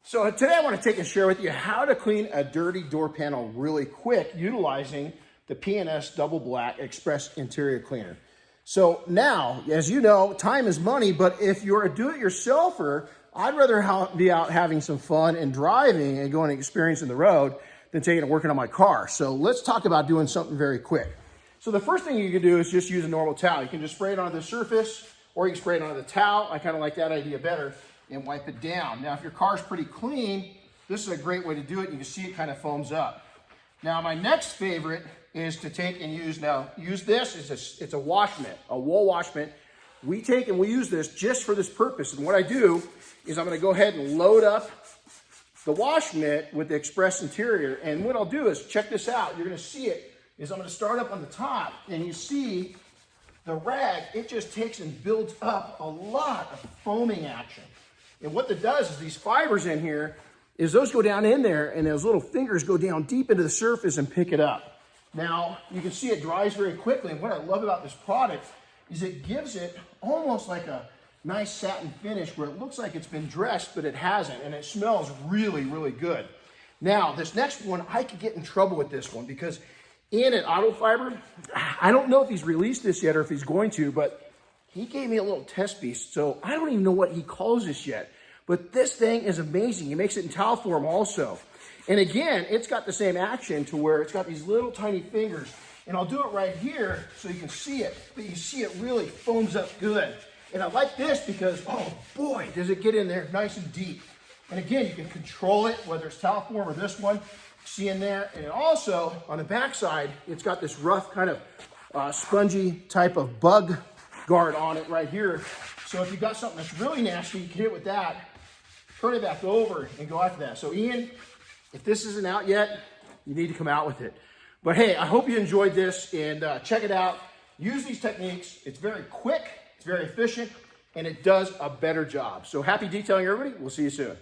So today I want to take and share with you how to clean a dirty door panel really quick utilizing the P&S Double Black Express Interior Cleaner. So now, as you know, time is money, but if you're a do-it-yourselfer, I'd rather be out having some fun and driving and going and experiencing the road than taking and working on my car. So let's talk about doing something very quick. So the first thing you can do is just use a normal towel. You can just spray it onto the surface, or you can spray it onto the towel. I kind of like that idea better, and wipe it down. Now, if your car's pretty clean, this is a great way to do it. You can see it kind of foams up. Now, my next favorite is to take and use this. It's a wash mitt, a wool wash mitt. We take and we use this just for this purpose. And what I do is I'm going to go ahead and load up the wash mitt with the Express Interior. And what I'll do is, check this out. You're going to see it, is I'm going to start up on the top, and you see the rag, it just takes and builds up a lot of foaming action. And what that does is these fibers in here, is those go down in there, and those little fingers go down deep into the surface and pick it up. Now, you can see it dries very quickly, and what I love about this product is it gives it almost like a nice satin finish where it looks like it's been dressed, but it hasn't, and it smells really, really good. Now, this next one, I could get in trouble with this one because in an auto fiber, I don't know if he's released this yet or if he's going to, but he gave me a little test piece, so I don't even know what he calls this yet. But this thing is amazing. He makes it in towel form also. And again, it's got the same action to where it's got these little tiny fingers. And I'll do it right here so you can see it. But you see it really foams up good. And I like this because, oh boy, does it get in there nice and deep. And again, you can control it, whether it's towel form or this one. See in there. And also, on the back side, it's got this rough kind of spongy type of bug guard on it right here. So if you've got something that's really nasty, you can hit it with that, turn it back over, and go after that. So Ian, if this isn't out yet, you need to come out with it. But hey, I hope you enjoyed this, and check it out. Use these techniques. It's very quick, it's very efficient, and it does a better job. So happy detailing, everybody. We'll see you soon.